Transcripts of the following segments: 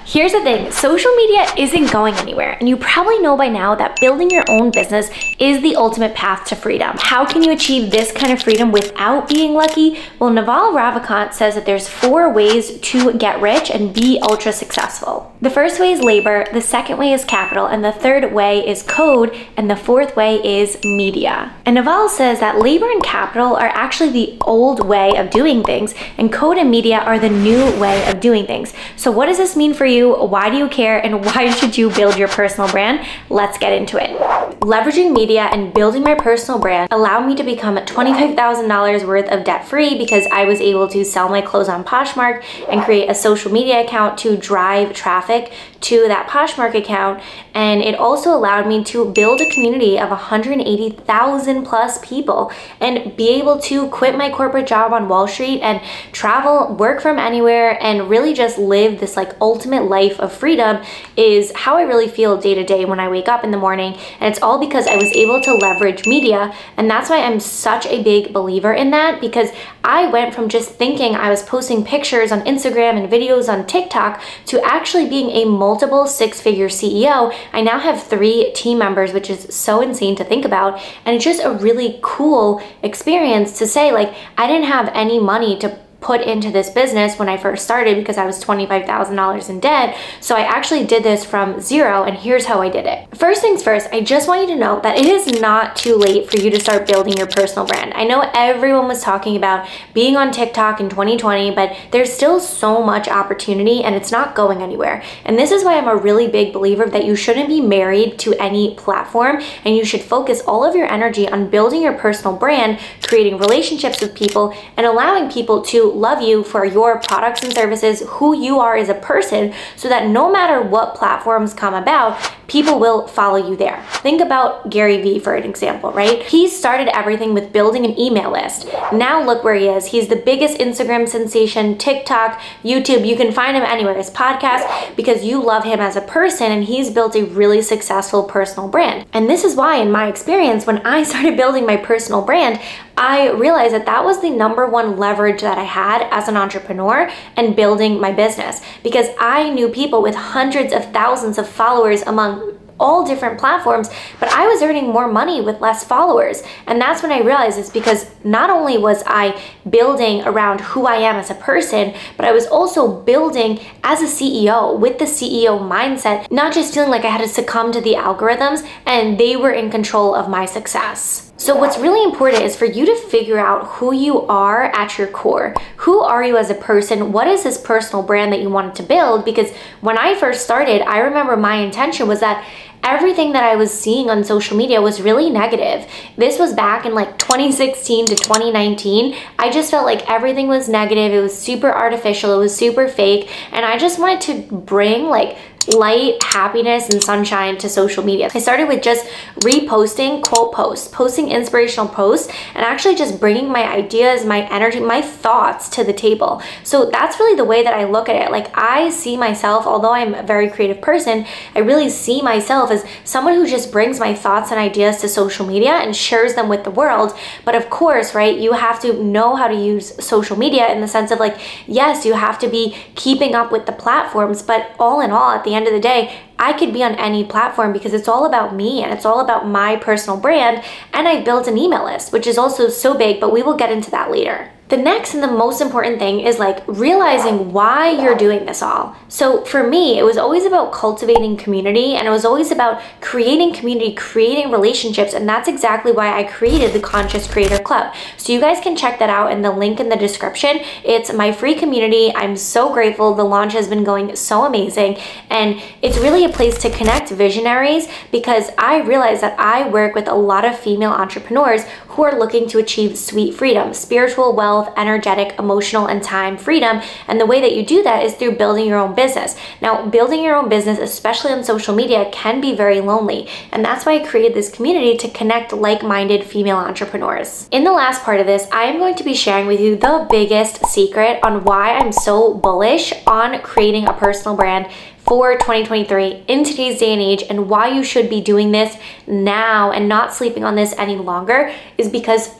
Here's the thing, social media isn't going anywhere, and you probably know by now that building your own business is the ultimate path to freedom. How can you achieve this kind of freedom without being lucky? Well, Naval Ravikant says that there's 4 ways to get rich and be ultra successful. The first way is labor, the second way is capital, and the third way is code, and the fourth way is media. And Naval says that labor and capital are actually the old way of doing things, and code and media are the new way of doing things. So what does this mean for you? Why do you care? And why should you build your personal brand? Let's get into it. Leveraging media and building my personal brand allowed me to become $25,000 worth of debt-free because I was able to sell my clothes on Poshmark and create a social media account to drive traffic to that Poshmark account. And it also allowed me to build a community of 180,000 plus people and be able to quit my corporate job on Wall Street and travel, work from anywhere, and really just live this like ultimate life of freedom is how I really feel day to day when I wake up in the morning. And it's all because I was able to leverage media. And that's why I'm such a big believer in that, because I went from just thinking I was posting pictures on Instagram and videos on TikTok to actually being a multiple 6-figure CEO. I now have 3 team members, which is so insane to think about. And it's just a really cool experience to say, like, I didn't have any money to put into this business when I first started because I was $25,000 in debt. So I actually did this from zero, and here's how I did it. First things first, I just want you to know that it is not too late for you to start building your personal brand. I know everyone was talking about being on TikTok in 2020, but there's still so much opportunity and it's not going anywhere. And this is why I'm a really big believer that you shouldn't be married to any platform, and you should focus all of your energy on building your personal brand, creating relationships with people, and allowing people to love you for your products and services, who you are as a person, so that no matter what platforms come about, people will follow you there. Think about Gary Vee for an example, right? He started everything with building an email list. Now look where he is. He's the biggest Instagram sensation, TikTok, YouTube. You can find him anywhere. His podcast, because you love him as a person, and he's built a really successful personal brand. And this is why, in my experience, when I started building my personal brand, I realized that that was the #1 leverage that I had as an entrepreneur and building my business, because I knew people with hundreds of thousands of followers among all different platforms, but I was earning more money with less followers. And that's when I realized it's because not only was I building around who I am as a person, but I was also building as a CEO with the CEO mindset, not just feeling like I had to succumb to the algorithms and they were in control of my success. So what's really important is for you to figure out who you are at your core. Who are you as a person? What is this personal brand that you wanted to build? Because when I first started, I remember my intention was that everything that I was seeing on social media was really negative. This was back in like 2016 to 2019. I just felt like everything was negative. It was super artificial. It was super fake. And I just wanted to bring like light, happiness, and sunshine to social media. I started with just reposting quote posts, posting inspirational posts, and actually just bringing my ideas, my energy, my thoughts to the table. So that's really the way that I look at it. Like, I see myself, although I'm a very creative person, I really see myself as someone who just brings my thoughts and ideas to social media and shares them with the world. But of course, right, you have to know how to use social media in the sense of like, yes, you have to be keeping up with the platforms, but all in all, at the end of the day, I could be on any platform because it's all about me and it's all about my personal brand. And I built an email list, which is also so big, but we will get into that later. The next and the most important thing is like realizing why you're doing this all. So for me, it was always about cultivating community, and it was always about creating community, creating relationships, and that's exactly why I created the Conscious Creator Club. So you guys can check that out in the link in the description. It's my free community. I'm so grateful. The launch has been going so amazing, and it's really a place to connect visionaries, because I realize that I work with a lot of female entrepreneurs who are looking to achieve sweet freedom, spiritual wealth, energetic, emotional, and time freedom. And the way that you do that is through building your own business. Now, building your own business, especially on social media, can be very lonely. And that's why I created this community to connect like-minded female entrepreneurs. In the last part of this, I am going to be sharing with you the biggest secret on why I'm so bullish on creating a personal brand for 2023 in today's day and age, and why you should be doing this now and not sleeping on this any longer is because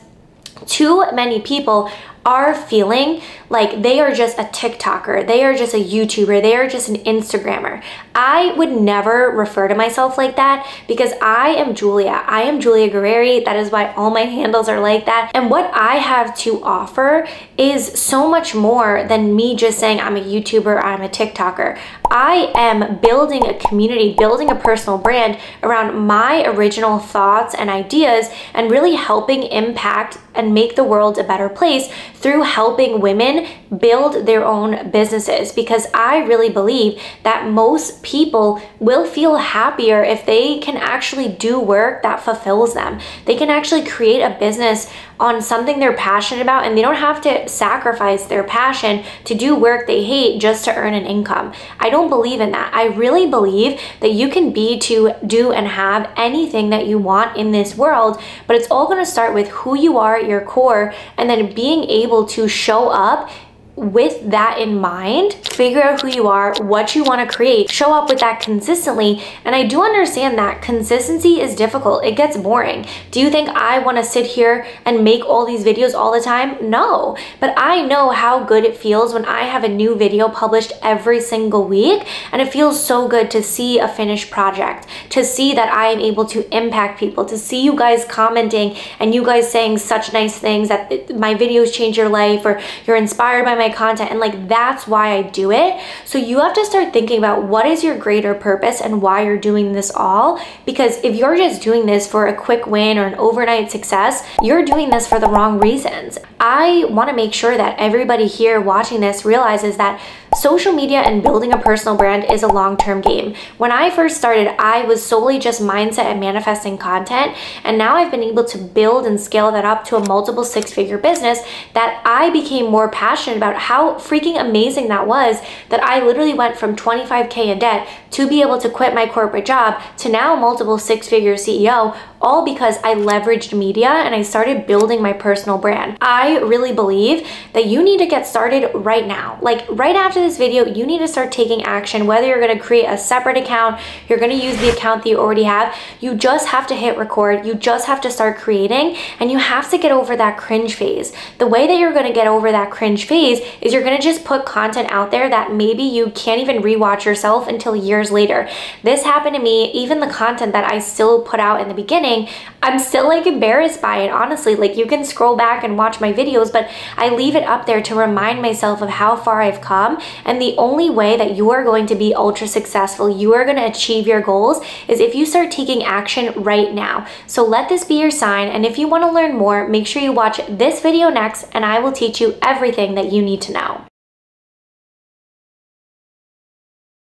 too many people are feeling like they are just a TikToker, they are just a YouTuber, they are just an Instagrammer. I would never refer to myself like that because I am Giulia. I am Giulia Guerrieri. That is why all my handles are like that. And what I have to offer is so much more than me just saying I'm a YouTuber, I'm a TikToker. I am building a community, building a personal brand around my original thoughts and ideas, and really helping impact and make the world a better place through helping women build their own businesses. Because I really believe that most people will feel happier if they can actually do work that fulfills them. They can actually create a business on something they're passionate about, and they don't have to sacrifice their passion to do work they hate just to earn an income. I don't believe in that. I really believe that you can be, to do, and have anything that you want in this world, but it's all going to start with who you are at your core, and then being able to show up with that in mind, figure out who you are, what you want to create, show up with that consistently. And I do understand that consistency is difficult. It gets boring. Do you think I want to sit here and make all these videos all the time? No, but I know how good it feels when I have a new video published every single week, and it feels so good to see a finished project, to see that I am able to impact people, to see you guys commenting and you guys saying such nice things that my videos change your life or you're inspired by my content, and like that's why I do it. So you have to start thinking about what is your greater purpose and why you're doing this all, because if you're just doing this for a quick win or an overnight success, you're doing this for the wrong reasons. I want to make sure that everybody here watching this realizes that social media and building a personal brand is a long-term game. When I first started, I was solely just mindset and manifesting content, and now I've been able to build and scale that up to a multiple six-figure business that I became more passionate about how freaking amazing that was, that I literally went from 25K in debt to be able to quit my corporate job to now multiple six-figure CEO, all because I leveraged media and I started building my personal brand. I really believe that you need to get started right now. Like right after this video, you need to start taking action, whether you're gonna create a separate account, you're gonna use the account that you already have. You just have to hit record, you just have to start creating, and you have to get over that cringe phase. The way that you're gonna get over that cringe phase is you're gonna just put content out there that maybe you can't even rewatch yourself until years later. This happened to me. Even the content that I still put out in the beginning, I'm still like embarrassed by it, honestly. Like you can scroll back and watch my videos, but I leave it up there to remind myself of how far I've come. And the only way that you are going to be ultra successful, you are going to achieve your goals, is if you start taking action right now. So let this be your sign. And if you want to learn more, make sure you watch this video next, and I will teach you everything that you need to know.